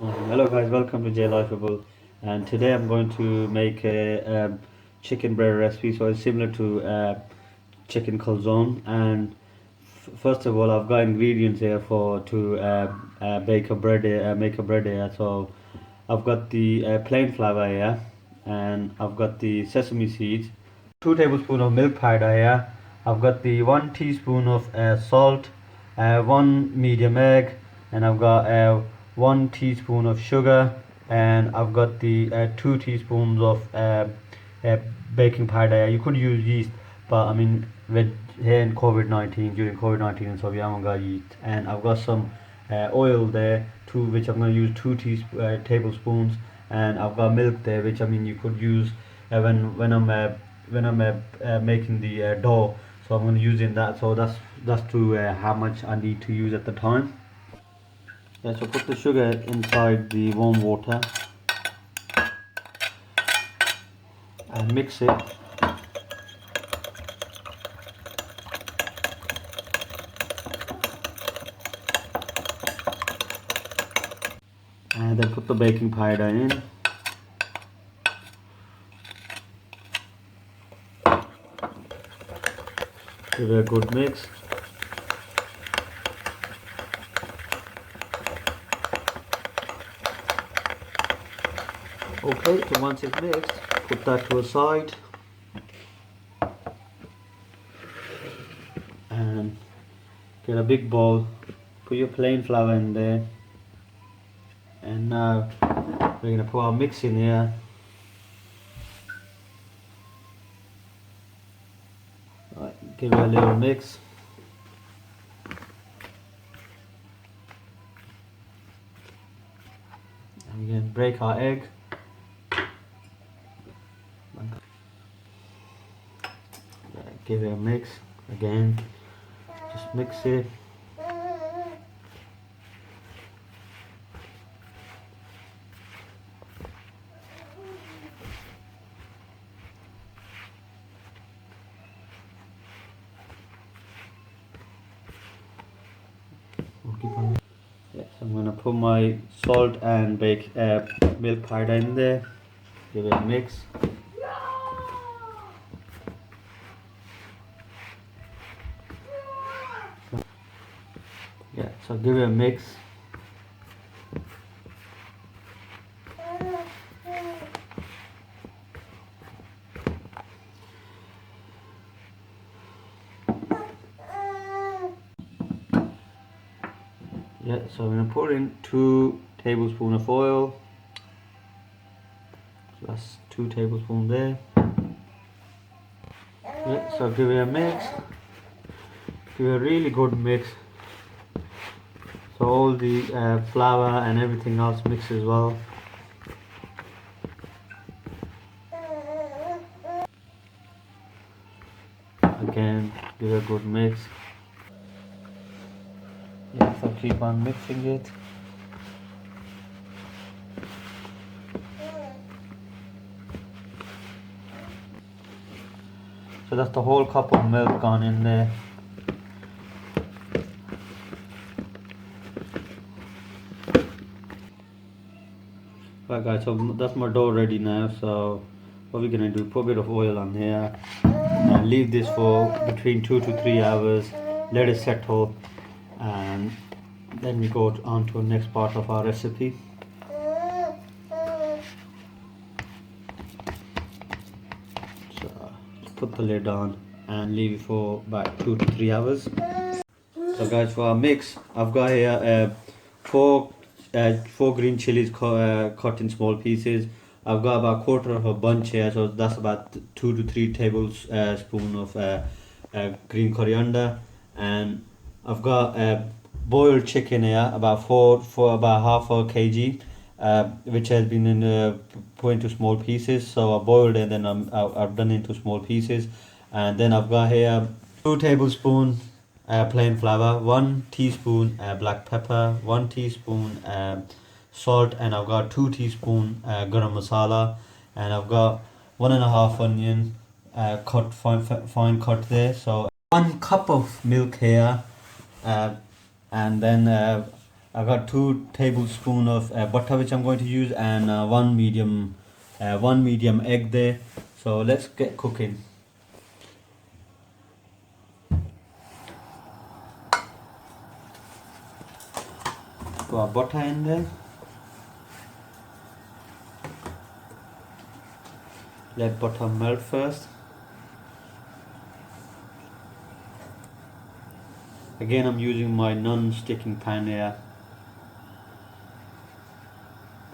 Hello guys, welcome to J Lifeable, and today I'm going to make a chicken bread recipe. So it's similar to chicken calzone. And first of all, I've got ingredients here for to bake a bread, make a bread here. So I've got the plain flour here, and I've got the sesame seeds, 2 tablespoons of milk powder here. I've got the 1 teaspoon of salt, one medium egg, and I've got 1 teaspoon of sugar, and I've got the 2 teaspoons of uh, baking powder. You could use yeast, but I mean, with here in COVID-19, during COVID-19 and so we haven't got yeast. And I've got some oil there too, which I'm going to use 2 tablespoons, and I've got milk there, which I mean you could use when I'm making the dough. So I'm going to use in that. So that's to how much I need to use at the time. Yeah, so put the sugar inside the warm water and mix it. And then put the baking powder in. Give it a good mix. Okay, so once it's mixed, put that to a side. And get a big bowl, put your plain flour in there. And now we're going to put our mix in here. Right, give it a little mix. And we're going to break our egg. Give it a mix again. Just mix it. Yeah, so I'm gonna put my salt and milk powder in there. Give it a mix. Yeah, so give it a mix. Yeah, so I'm gonna put in 2 tablespoons of oil. So that's 2 tablespoons there. Yeah, so give it a mix. Give it a really good mix. So all the flour and everything else mix as well. Again, give it a good mix. Yeah, so keep on mixing it. So that's the whole cup of milk gone in there. Right guys, so that's my dough ready now. So what we're gonna do, put a bit of oil on here and leave this for between 2 to 3 hours. Let it settle, and then we go on to the next part of our recipe. So put the lid on and leave it for about 2 to 3 hours. So guys, for our mix, I've got here four green chilies cut in small pieces. I've got about a quarter of a bunch here, so that's about 2 to 3 tablespoons of green coriander. And I've got boiled chicken here, about for about half a kg, which has been put into small pieces. So I boiled it, and then I've done into small pieces. And then I've got here 2 tablespoons plain flour, 1 teaspoon black pepper, 1 teaspoon salt, and I've got 2 teaspoons garam masala, and I've got 1.5 onion cut fine cut there. So 1 cup of milk here, and then I got 2 tablespoons of butter which I'm going to use, and one medium egg there. So let's get cooking. Put our butter in there. Let butter melt first. Again, I'm using my non-sticking pan here.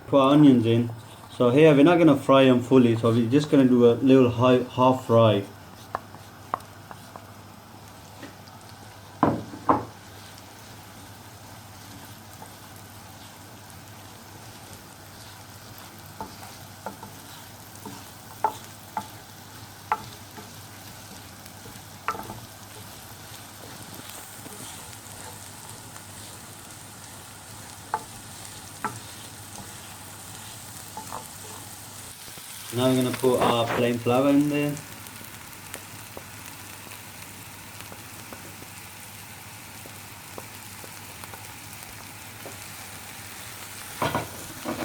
Put our onions in. So here we're not gonna fry them fully, so we're just gonna do a little half fry. Now we're gonna put our plain flour in there.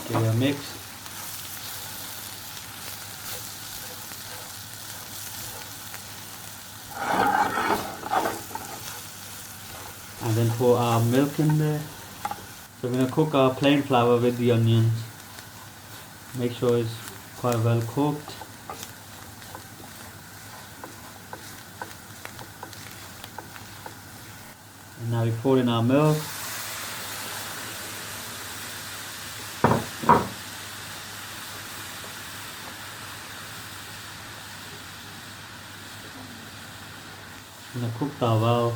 Give it a mix. And then put our milk in there. So we're gonna cook our plain flour with the onions. Make sure it's quite well cooked. And now we pour in our milk. I'm gonna cook that well.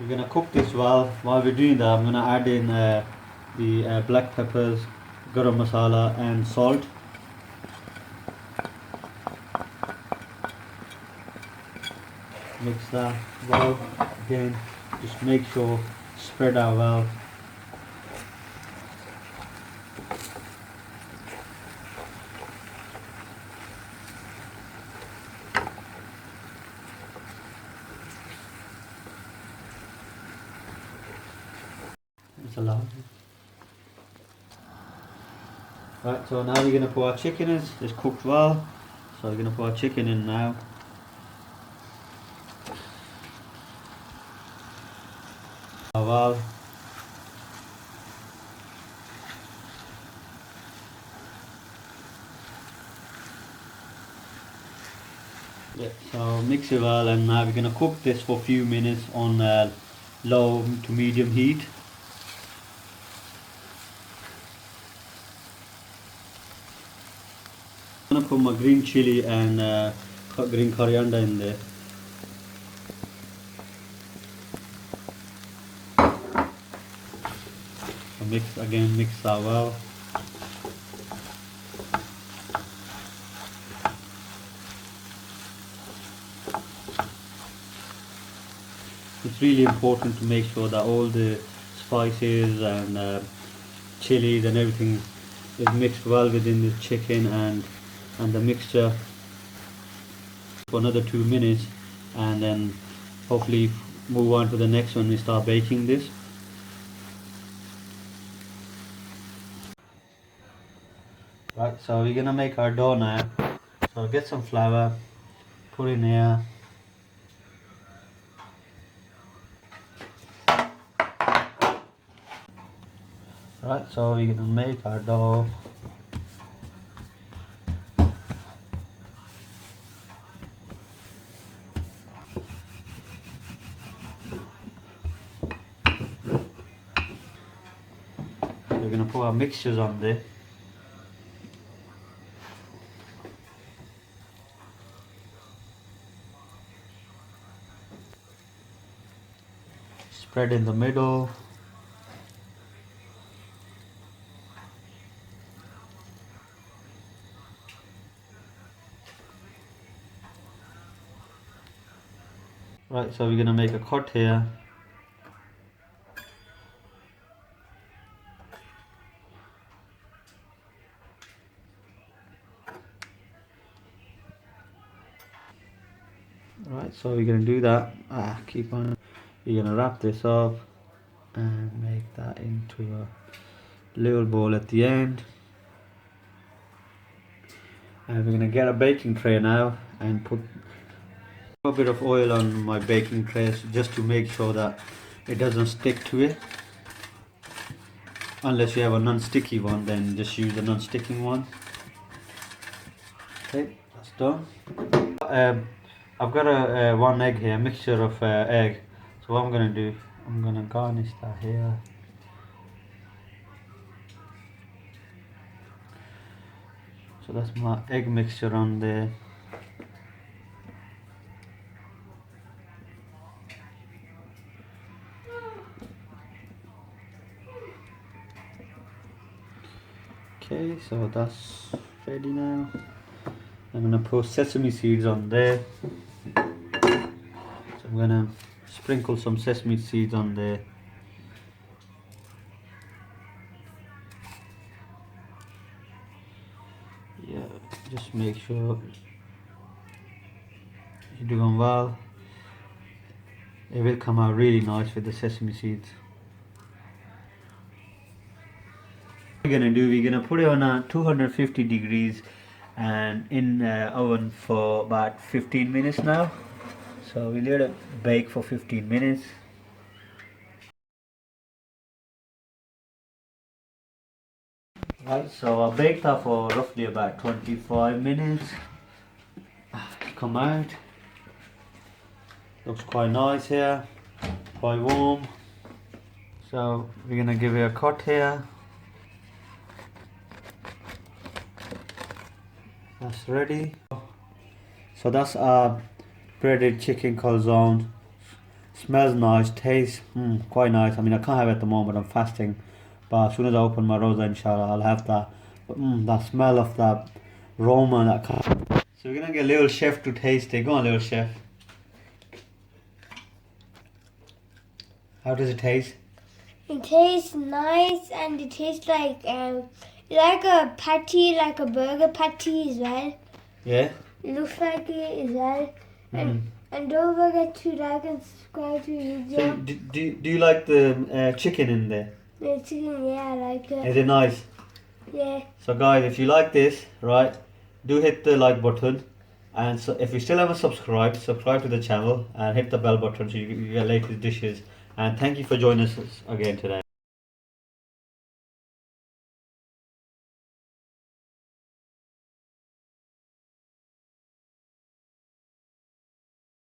We're gonna cook this well. While we're doing that, I'm gonna add in the black peppers, garam masala, and salt. Mix that well. Again, just make sure spread out well. It's allowed. Right, so now we're gonna put our chicken in. It's cooked well, so we're gonna put our chicken in now. Well, yeah, so mix it well, and now we're gonna cook this for a few minutes on low to medium heat. I'm gonna put my green chili and green coriander in there. So mix that well. It's really important to make sure that all the spices and chilies and everything is mixed well within the chicken and the mixture for another 2 minutes, and then hopefully move on to the next one and start baking this. Right, so we're gonna make our dough now. So get some flour, put in here. Right, so we're gonna make our dough. We're gonna put our mixtures on there. Spread in the middle. Right, so we're gonna make a cut here. Right, so we're gonna do that. Keep on. You're gonna wrap this up and make that into a little bowl at the end. And we're gonna get a baking tray now and put a bit of oil on my baking tray just to make sure that it doesn't stick to it. Unless you have a non-sticky one, then just use a non-sticking one. Okay, that's done. I've got a one egg here, a mixture of egg. So what I'm gonna do, I'm gonna garnish that here. So that's my egg mixture on there. Okay, so that's ready now. I'm gonna put sesame seeds on there. So I'm gonna sprinkle some sesame seeds on there. Yeah, just make sure you're doing well. It will come out really nice with the sesame seeds. What we're gonna do, we're gonna put it on 250 degrees and in oven for about 15 minutes now. So we let it bake for 15 minutes. Right, so I baked that for roughly about 25 minutes. Come out. Looks quite nice here, quite warm. So we're gonna give it a cut here. That's ready. So that's our breaded chicken calzone. Smells nice, tastes quite nice. I mean, I can't have it at the moment, I'm fasting. But as soon as I open my rosa, inshallah, I'll have that. But that smell of that aroma, that kind. So we're gonna get little chef to taste it. Go on, little chef. How does it taste? It tastes nice and it tastes like a patty, like a burger patty as well. Yeah? It looks like it as well. And don't forget to like and subscribe to the video. So do you like the chicken in there? The chicken, yeah, I like it. Is it nice? Yeah. So guys, if you like this, right, do hit the like button. And so if you still haven't subscribed, subscribe to the channel and hit the bell button so you get latest dishes. And thank you for joining us again today.